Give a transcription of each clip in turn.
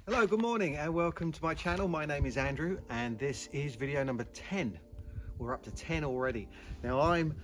Hello, good morning and welcome to my channel. My name is Andrew and this is video number 10. We're up to 10 already. Now I'm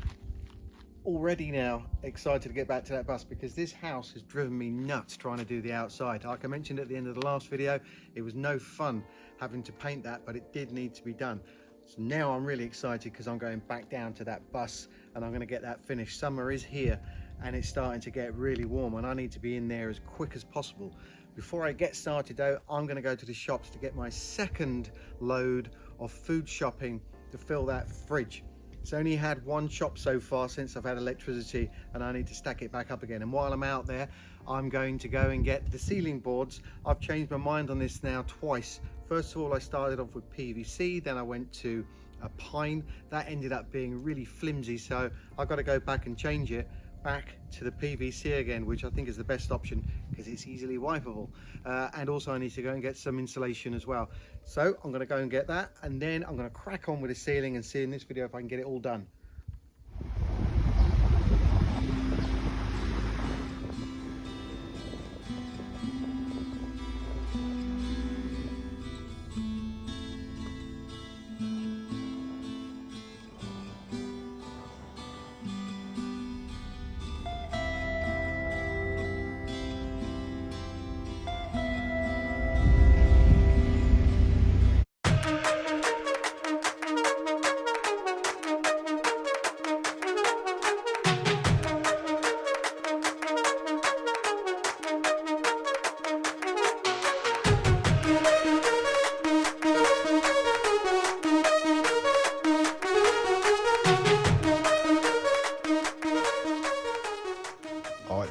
already now excited to get back to that bus because this house has driven me nuts trying to do the outside. Like I mentioned at the end of the last video, it was no fun having to paint that, but it did need to be done. So now I'm really excited because I'm going back down to that bus and I'm going to get that finished. Summer is here and it's starting to get really warm and I need to be in there as quick as possible. Before I get started though, I'm going to go to the shops to get my second load of food shopping to fill that fridge. It's only had one shop so far since I've had electricity and I need to stack it back up again. And while I'm out there, I'm going to go and get the ceiling boards. I've changed my mind on this now twice. First of all, I started off with PVC, then I went to a pine. That ended up being really flimsy, so I've got to go back and change it back to the PVC again, which I think is the best option because it's easily wipeable, and also I need to go and get some insulation as well. So I'm going to go and get that and then I'm going to crack on with the ceiling and see in this video if I can get it all done.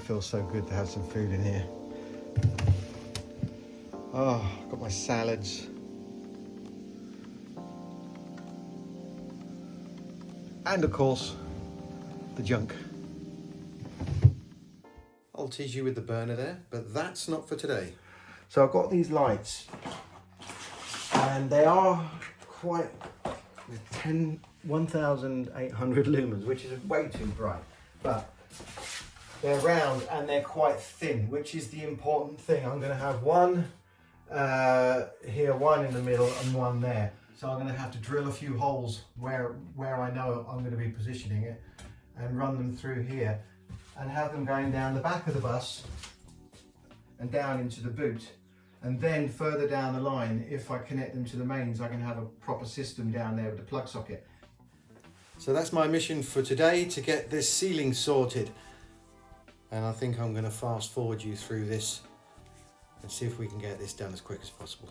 Feels so good to have some food in here. Oh, I've got my salads. And of course, the junk. I'll tease you with the burner there, but that's not for today. So I've got these lights and they are quite 1,800 lumens, which is way too bright, but they're round and they're quite thin, which is the important thing. I'm going to have one here, one in the middle and one there. So I'm going to have to drill a few holes where I know I'm going to be positioning it and run them through here and have them going down the back of the bus and down into the boot. And then further down the line, if I connect them to the mains, I can have a proper system down there with the plug socket. So that's my mission for today, to get this ceiling sorted. And I think I'm going to fast forward you through this and see if we can get this done as quick as possible.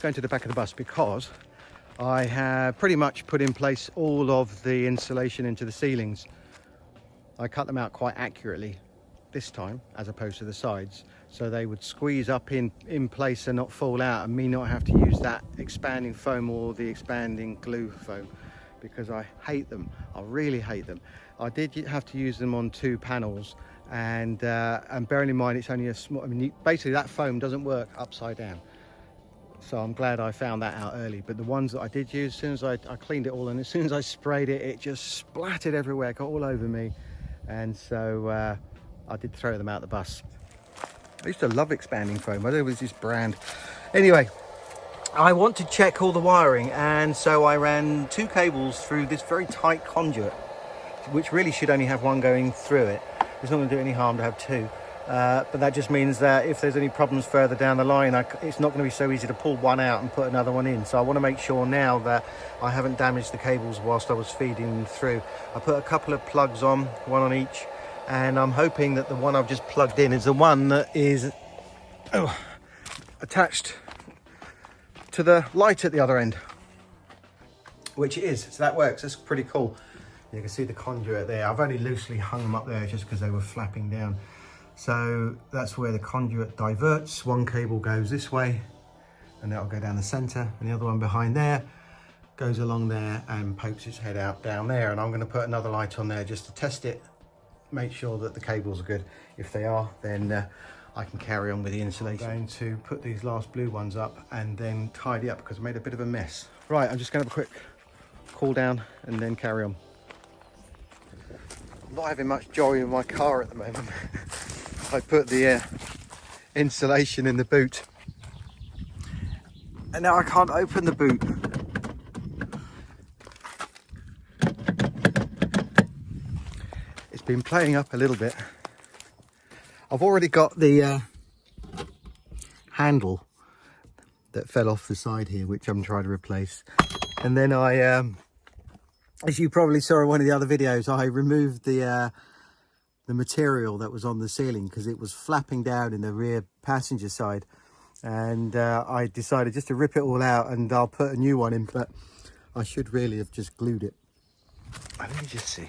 Going to the back of the bus because I have pretty much put in place all of the insulation into the ceilings. I cut them out quite accurately this time as opposed to the sides, so they would squeeze up in place and not fall out, and me not have to use that expanding foam or the expanding glue foam, because I hate them. I really hate them. I did have to use them on 2 panels, and bearing in mind it's only a small, basically that foam doesn't work upside down. So I'm glad I found that out early. But the ones that I did use, as soon as I cleaned it all, and as soon as I sprayed it, it just splattered everywhere, got all over me. And so I did throw them out the bus. I used to love expanding foam. I don't know if it was this brand. Anyway, I want to check all the wiring, and so I ran 2 cables through this very tight conduit, which really should only have one going through it. It's not going to do any harm to have 2. But that just means that if there's any problems further down the line, it's not going to be so easy to pull one out and put another one in. So I want to make sure now that I haven't damaged the cables whilst I was feeding them through. I put a couple of plugs on, one on each, and I'm hoping that the one I've just plugged in is the one that is attached to the light at the other end, which it is. So that works. That's pretty cool. You can see the conduit there. I've only loosely hung them up there just because they were flapping down. So that's where the conduit diverts. One cable goes this way and that'll go down the center, and the other one behind there goes along there and pokes its head out down there. And I'm going to put another light on there just to test it, make sure that the cables are good. If they are, then I can carry on with the insulation. I'm going to put these last blue ones up and then tidy up because I made a bit of a mess. Right, I'm just going to have a quick cool down and then carry on. I'm not having much joy in my car at the moment. I put the insulation in the boot and now I can't open the boot. It's been playing up a little bit. I've already got the handle that fell off the side here, which I'm trying to replace. And then I, as you probably saw in one of the other videos, I removed the material that was on the ceiling because it was flapping down in the rear passenger side. And I decided just to rip it all out and I'll put a new one in, but I should really have just glued it. Let me just see.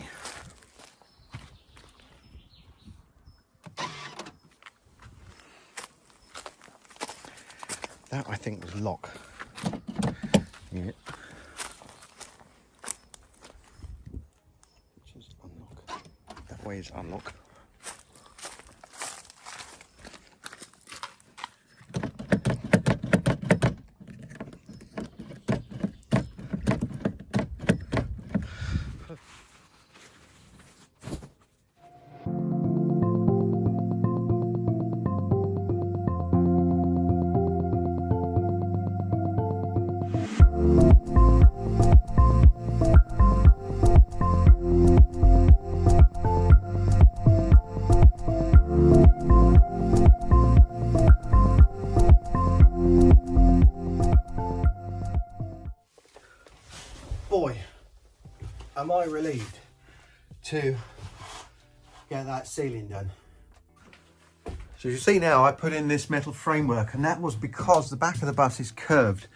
That I think was lock. Yeah. Which is unlock. That way is unlock. Boy, am I relieved to get that ceiling done. So you see now I put in this metal framework, and that was because the back of the bus is curved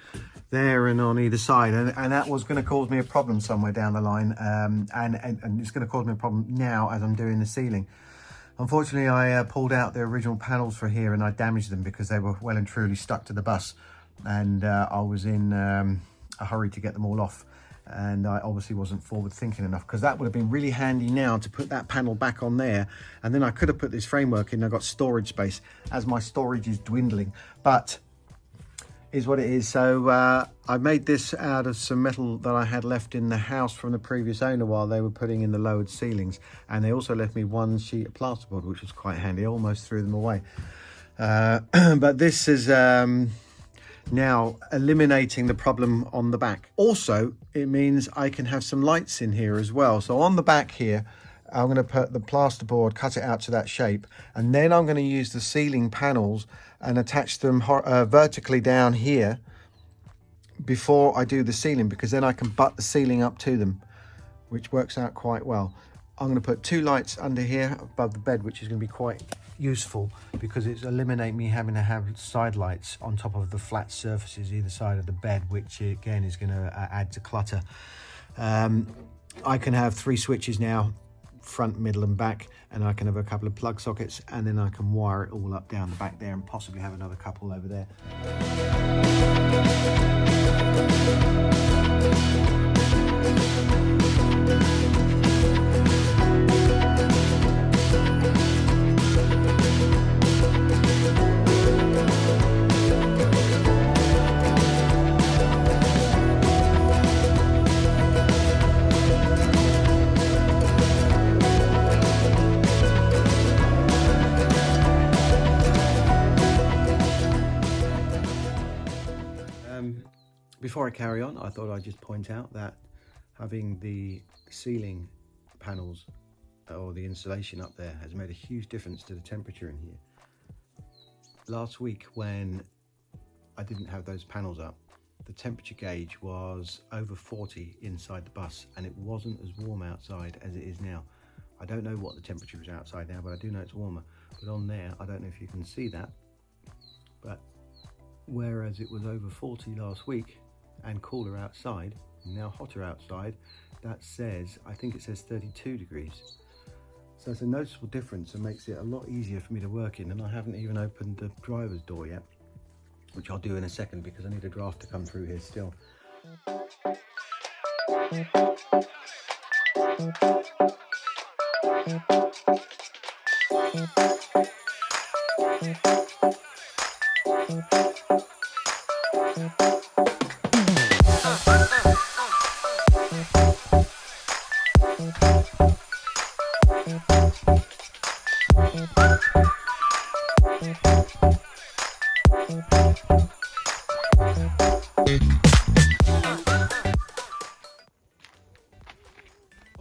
there and on either side, and that was going to cause me a problem somewhere down the line, and it's going to cause me a problem now as I'm doing the ceiling. Unfortunately, I pulled out the original panels for here and I damaged them because they were well and truly stuck to the bus, and I was in a hurry to get them all off. And I obviously wasn't forward thinking enough, because that would have been really handy now to put that panel back on there, and then I could have put this framework in. I've got storage space as my storage is dwindling, but is what it is. So I made this out of some metal that I had left in the house from the previous owner while they were putting in the lowered ceilings, and they also left me one sheet of plasterboard, which was quite handy. I almost threw them away, but this is now eliminating the problem on the back. Also, it means I can have some lights in here as well. So on the back here, I'm going to put the plasterboard, cut it out to that shape, and then I'm going to use the ceiling panels and attach them vertically down here before I do the ceiling, because then I can butt the ceiling up to them, which works out quite well. I'm going to put 2 lights under here above the bed, which is going to be quite useful because it's eliminate me having to have side lights on top of the flat surfaces either side of the bed, which again is going to add to clutter. I can have 3 switches now, front, middle and back, and I can have a couple of plug sockets, and then I can wire it all up down the back there and possibly have another couple over there. before I carry on, I thought I'd just point out that having the ceiling panels or the insulation up there has made a huge difference to the temperature in here. Last week when I didn't have those panels up, the temperature gauge was over 40 inside the bus, and it wasn't as warm outside as it is now. I don't know what the temperature is outside now, but I do know it's warmer. But on there, I don't know if you can see that, but whereas it was over 40 last week and cooler outside, now hotter outside, that says, I think it says 32 degrees. So it's a noticeable difference and makes it a lot easier for me to work in. And I haven't even opened the driver's door yet, which I'll do in a second because I need a draft to come through here still.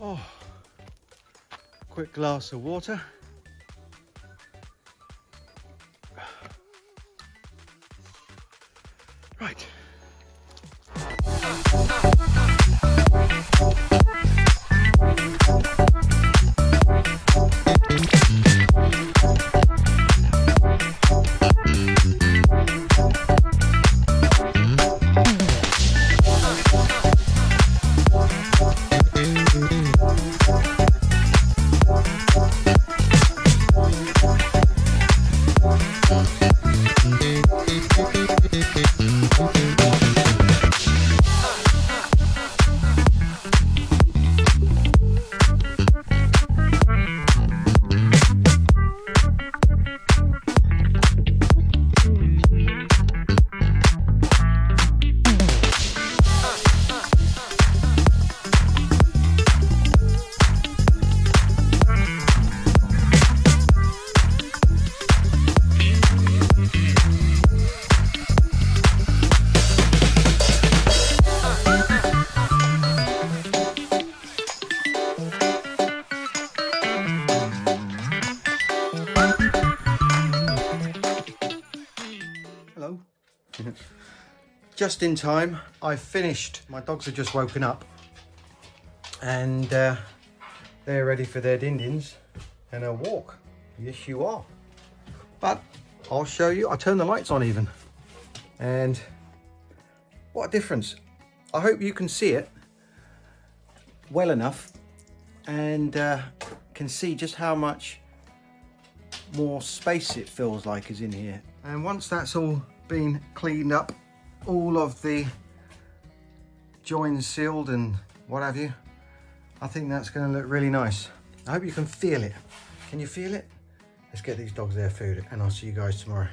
Oh, quick glass of water. Right. Just in time, I've finished. My dogs have just woken up and they're ready for their din-dins and a walk. Yes, you are. But I'll show you. I turned the lights on even. And what a difference. I hope you can see it well enough and can see just how much more space it feels like is in here. And once that's all been cleaned up, all of the joins sealed and what have you, I think that's going to look really nice. I hope you can feel it. Can you feel it? Let's get these dogs their food and I'll see you guys tomorrow.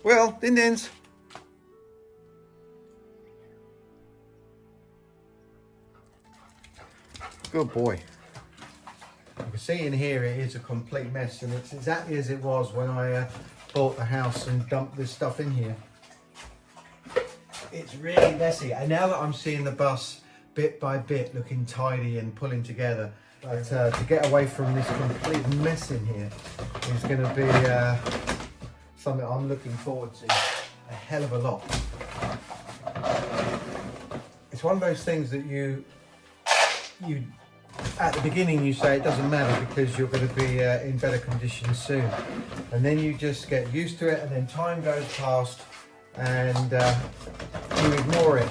Well, din-dins. Good boy. You can see in here it is a complete mess, and it's exactly as it was when I bought the house and dumped this stuff in here. It's really messy, and now that I'm seeing the bus bit by bit looking tidy and pulling together, but to get away from this complete mess in here is going to be something I'm looking forward to a hell of a lot. It's one of those things that you at the beginning you say it doesn't matter because you're going to be in better condition soon, and then you just get used to it, and then time goes past and you ignore it,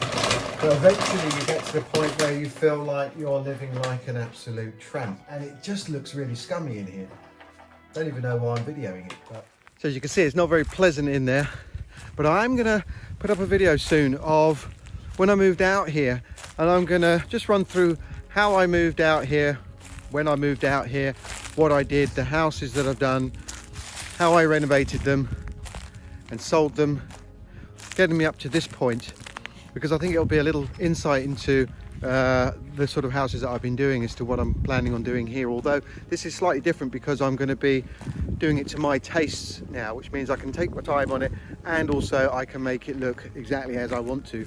but eventually you get to the point where you feel like you're living like an absolute tramp, and it just looks really scummy in here. Don't even know why I'm videoing it, but so as you can see, it's not very pleasant in there. But I'm gonna put up a video soon of when I moved out here, and I'm gonna just run through how I moved out here, when I moved out here, what I did, the houses that I've done, how I renovated them and sold them, getting me up to this point, because I think it'll be a little insight into the sort of houses that I've been doing as to what I'm planning on doing here, although this is slightly different because I'm going to be doing it to my tastes now, which means I can take my time on it and also I can make it look exactly as I want to.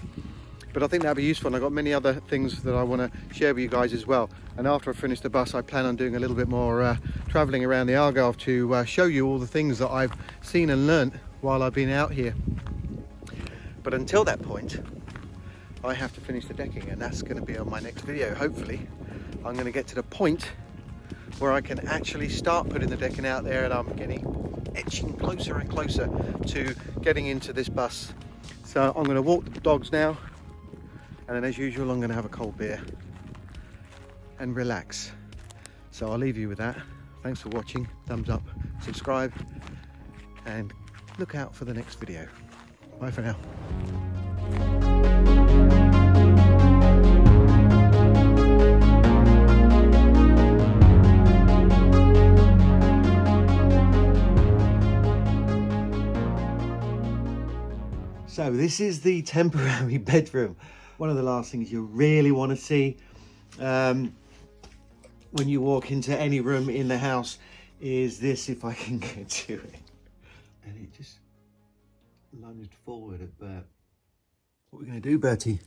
But I think that'll be useful, and I've got many other things that I want to share with you guys as well. And after I finish the bus, I plan on doing a little bit more travelling around the Algarve to show you all the things that I've seen and learnt while I've been out here. But until that point, I have to finish the decking, and that's going to be on my next video. Hopefully I'm going to get to the point where I can actually start putting the decking out there, and I'm edging closer and closer to getting into this bus. So I'm going to walk the dogs now, and then as usual I'm going to have a cold beer and relax. So I'll leave you with that. Thanks for watching. Thumbs up, subscribe, and look out for the next video. Bye for now. So this is the temporary bedroom. One of the last things you really want to see when you walk into any room in the house is this, if I can get to it. And it just lunged forward at Bert. What are we going to do, Bertie?